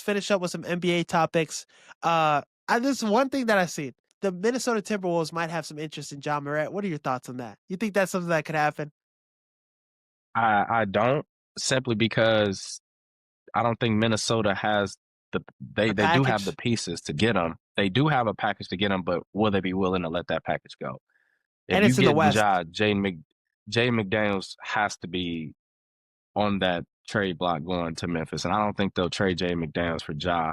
finish up with some NBA topics. This is one thing that I've seen. The Minnesota Timberwolves might have some interest in John Morant. What are your thoughts on that? You think that's something that could happen? I don't, simply because I don't think Minnesota has The they do have the package? pieces to get him. They do have a package to get him, but will they be willing to let that package go? If And you it's in the get West. Jay McDaniels has to be on that trade block going to Memphis, and I don't think they'll trade Jay McDaniels for Ja.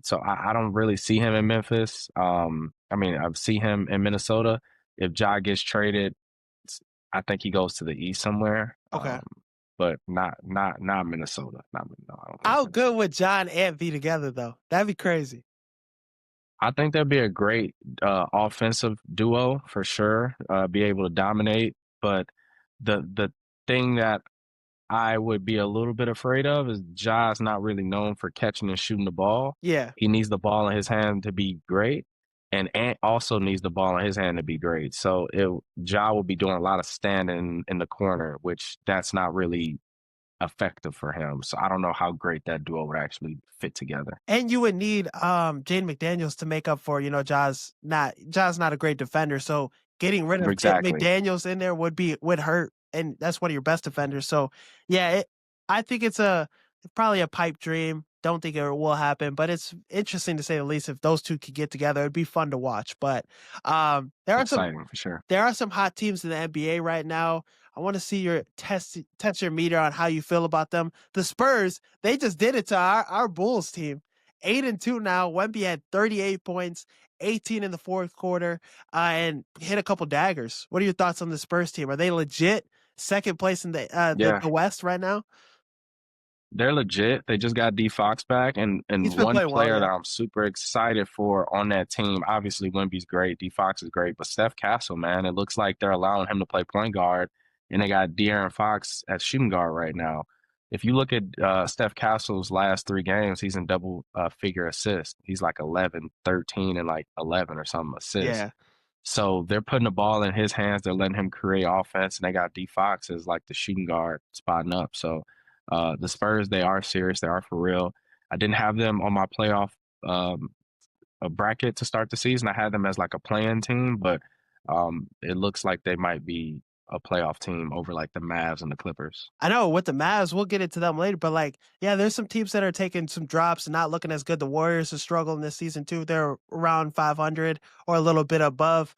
So I don't really see him in Memphis. I mean, I see him in Minnesota. If Ja gets traded, I think he goes to the East somewhere. Okay. But not Minnesota. Not no, I don't think How good Minnesota. would John and be together though? That'd be crazy. I think that'd be a great offensive duo for sure. Be able to dominate, but the thing that I would be a little bit afraid of is Ja's not really known for catching and shooting the ball. Yeah. He needs the ball in his hand to be great, and Ant also needs the ball in his hand to be great. So Ja will be doing a lot of standing in the corner, which that's not really effective for him. So I don't know how great that duo would actually fit together. And you would need Jane McDaniels to make up for, Ja's not a great defender. So getting rid of Exactly. McDaniels in there would hurt. And that's one of your best defenders. So yeah, I think it's probably a pipe dream. Don't think it will happen, but it's interesting to say the least. If those two could get together, it'd be fun to watch. But there are some Exciting for sure. hot teams in the NBA right now. I want to see your test your meter on how you feel about them. The Spurs, they just did it to our Bulls team. 8-2 now. Wemby had 38 points, 18 in the fourth quarter, and hit a couple daggers. What are your thoughts on the Spurs team? Are they legit second place in Yeah, the West right now? they're legit. They just got D Fox back, and He's been one playing well, player yeah. that I'm super excited for on that team. Obviously, Wemby's great, D Fox is great, but Steph Castle, man, it looks like they're allowing him to play point guard, and they got De'Aaron Fox at shooting guard right now. If you look at Steph Castle's last 3 games, he's in double figure assists. He's like 11, 13, and like 11 or something assists. Yeah. So they're putting the ball in his hands. They're letting him create offense, and they got D Fox as like the shooting guard spotting up. So the Spurs, they are serious. They are for real. I didn't have them on my playoff um, bracket to start the season. I had them as like a playing team, but it looks like they might be a playoff team over like the Mavs and the Clippers. I know with the Mavs, we'll get into them later, but yeah, there's some teams that are taking some drops and not looking as good. The Warriors are struggling this season too. They're around 500 or a little bit above.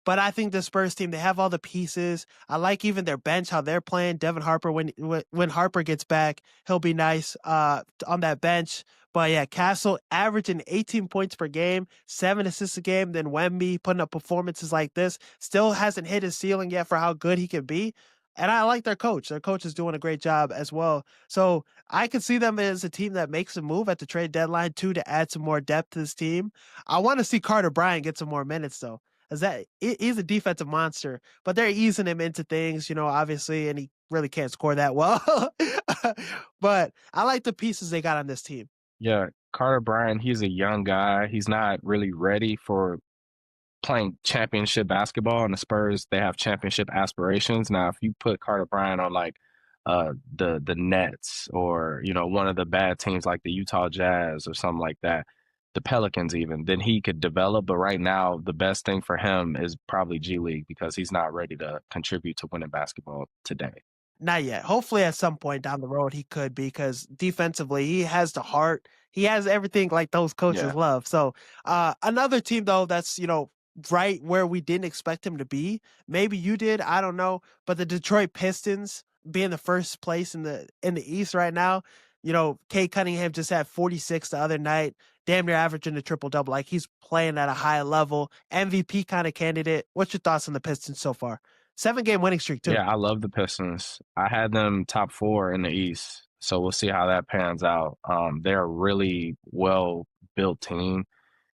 But I think the Spurs team, they have all the pieces. I like even their bench, how they're playing. Devin Harper, when Harper gets back, he'll be nice on that bench. But yeah, Castle averaging 18 points per game, 7 assists a game. Then Wemby putting up performances like this, still hasn't hit his ceiling yet for how good he can be. And I like their coach. Their coach is doing a great job as well. So I could see them as a team that makes a move at the trade deadline too to add some more depth to this team. I want to see Carter Bryant get some more minutes though, as he's a defensive monster, but they're easing him into things, obviously, and he really can't score that well. But I like the pieces they got on this team. Yeah, Carter Bryant, he's a young guy. He's not really ready for playing championship basketball, and the Spurs, they have championship aspirations. Now, if you put Carter Bryant on like the Nets, or one of the bad teams like the Utah Jazz or something like that, the Pelicans even, then he could develop. But right now, the best thing for him is probably G League, because he's not ready to contribute to winning basketball today. Not yet. Hopefully, at some point down the road, he could be because defensively, he has the heart. He has everything like those coaches Yeah. love. So, another team though that's right where we didn't expect him to be. Maybe you did. I don't know. But the Detroit Pistons being the first place in the East right now. Kate Cunningham just had 46 the other night, damn near averaging a triple double. Like he's playing at a high level, MVP kind of candidate. What's your thoughts on the Pistons so far? 7-game winning streak too. Yeah, I love the Pistons. I had them top 4 in the East, so we'll see how that pans out. They're a really well built team.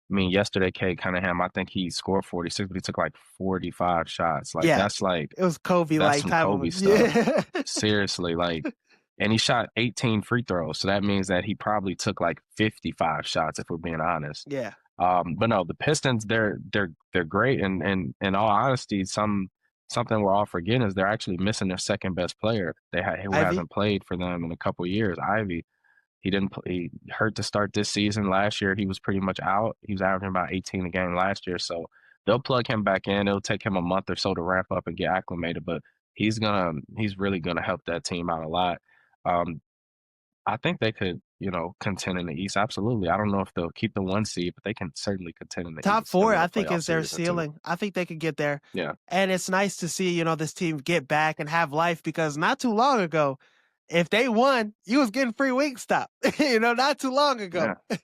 I mean, yesterday, Kate Cunningham, I think he scored 46, but he took like 45 shots. Yeah, it was Kobe That's like some type Kobe of stuff. yeah. Seriously, like, and he shot 18 free throws, so that means that he probably took like 55 shots, if we're being honest. Yeah. But no, the Pistons, they're great, and in all honesty, something we're all forgetting is they're actually missing their second best player. Who Ivy. hasn't played for them in a couple years, Ivy. He didn't play, he hurt to start this season. Last year, he was pretty much out. He was averaging about 18 a game last year. So they'll plug him back in. It'll take him a month or so to ramp up and get acclimated, but he's really gonna help that team out a lot. Um, I think they could, contend in the East. Absolutely. I don't know if they'll keep the 1 seed, but they can certainly contend in the Top East and 4, win I a think, playoff is their series or two. ceiling. I think they could get there. Yeah. And it's nice to see, this team get back and have life because not too long ago, if they won, you was getting free Wingstop. Not too long ago. Yeah.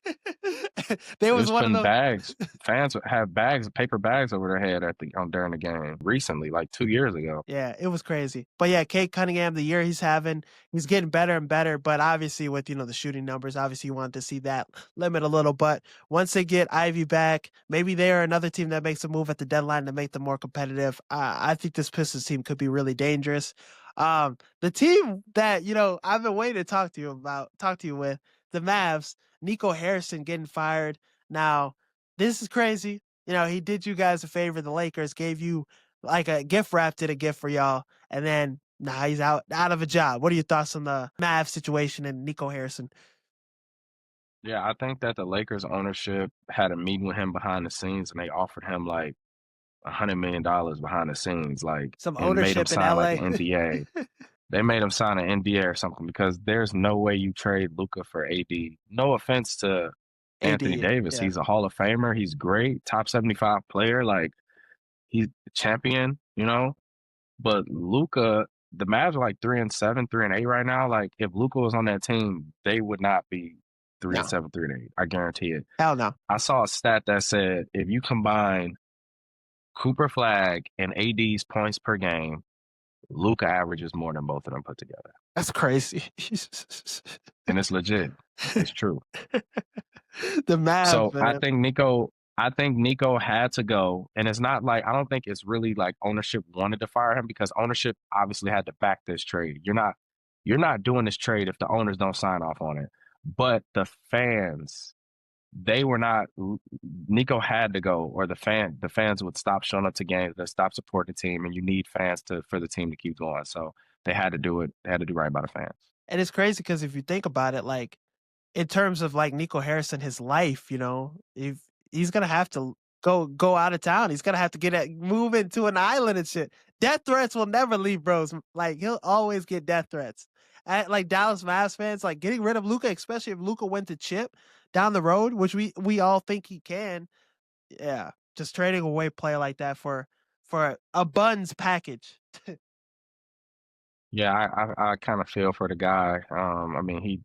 They It was was one of putting those. bags. Fans would have bags, paper bags over their head during the game recently, like 2 years ago. Yeah, it was crazy. But yeah, Kate Cunningham, the year he's having, he's getting better and better. But obviously, with the shooting numbers, obviously you wanted to see that limit a little. But once they get Ivy back, maybe they are another team that makes a move at the deadline to make them more competitive. I think this Pistons team could be really dangerous. The team that I've been waiting to talk to you with, the Mavs. Nico Harrison getting fired. Now, this is crazy. He did you guys a favor. The Lakers gave you like a gift wrap did a gift for y'all, and then now he's out of a job. What are your thoughts on the Mavs situation and Nico Harrison? Yeah, I think that the Lakers ownership had a meeting with him behind the scenes and they offered him like $100 million behind the scenes, like, Some and made him ownership in sign like an LA. NDA. They made him sign an NDA or something because there's no way you trade Luca for AD. No offense to Anthony AD, Davis. yeah. He's a Hall of Famer. He's great, top 75 player. Like, he's a champion, But Luca, the Mavs are like 3-7, 3-8 right now. Like, if Luca was on that team, they would not be three and No. seven, 3-8. I guarantee it. Hell no. I saw a stat that said if you combine Cooper Flag and AD's points per game, Luca averages more than both of them put together. That's crazy. And it's legit. It's true. The Mavs, So man. I think Nico had to go. And it's not like I don't think it's really like ownership wanted to fire him because ownership obviously had to back this trade. You're not doing this trade if the owners don't sign off on it. But the fans, they were not Nico had to go or the fans would stop showing up to games, they stop supporting the team, and you need fans for the team to keep going. So they had to do it. They had to do right by the fans. And it's crazy because if you think about it, like in terms of like Nico Harrison, his life, if he's gonna have to go out of town, he's gonna have to move into an island and shit. Death threats will never leave, bros. Like he'll always get death threats. Like Dallas Mavs fans, like getting rid of Luca, especially if Luca went to chip down the road, which we all think he can. Yeah, just trading away player like that for a buns package. Yeah, I kind of feel for the guy. I mean,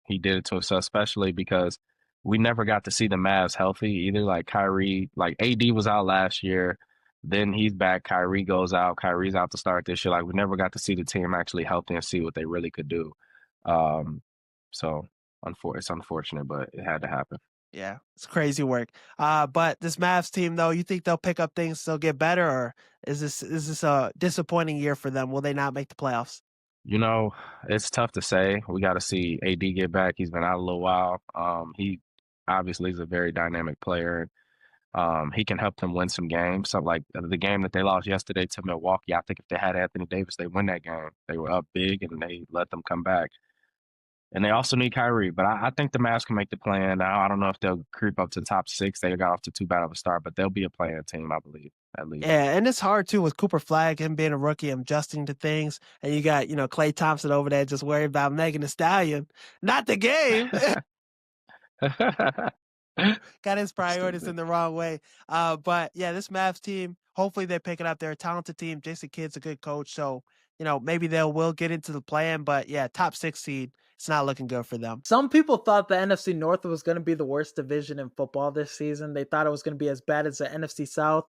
he did it to himself, especially because we never got to see the Mavs healthy either. Like Kyrie, like AD was out last year, then he's back. Kyrie goes out. Kyrie's out to start this year. Like we never got to see the team actually healthy and see what they really could do. Um, so it's unfortunate, but it had to happen. Yeah, it's crazy work. But this Mavs team, though, you think they'll pick up things, they'll get better, or is this a disappointing year for them? Will they not make the playoffs? You know, it's tough to say. We got to see AD get back. He's been out a little while. He obviously is a very dynamic player. He can help them win some games. So, like the game that they lost yesterday to Milwaukee, I think if they had Anthony Davis, they win that game. They were up big and they let them come back. And they also need Kyrie, but I think the Mavs can make the plan. Now, I don't know if they'll creep up to the top six. They got off to too bad of a start, but they'll be a playing team, I believe, at least. Yeah, and it's hard too with Cooper Flag, him being a rookie, him adjusting to things, and you got Klay Thompson over there just worried about Megan Thee Stallion, not the game. Got his priorities Stupid. in the wrong way. But yeah, this Mavs team, hopefully they pick it up. They're a talented team. Jason Kidd's a good coach, so maybe will get into the plan. But yeah, top 6 seed, it's not looking good for them. Some people thought the NFC North was going to be the worst division in football this season. They thought it was going to be as bad as the NFC South.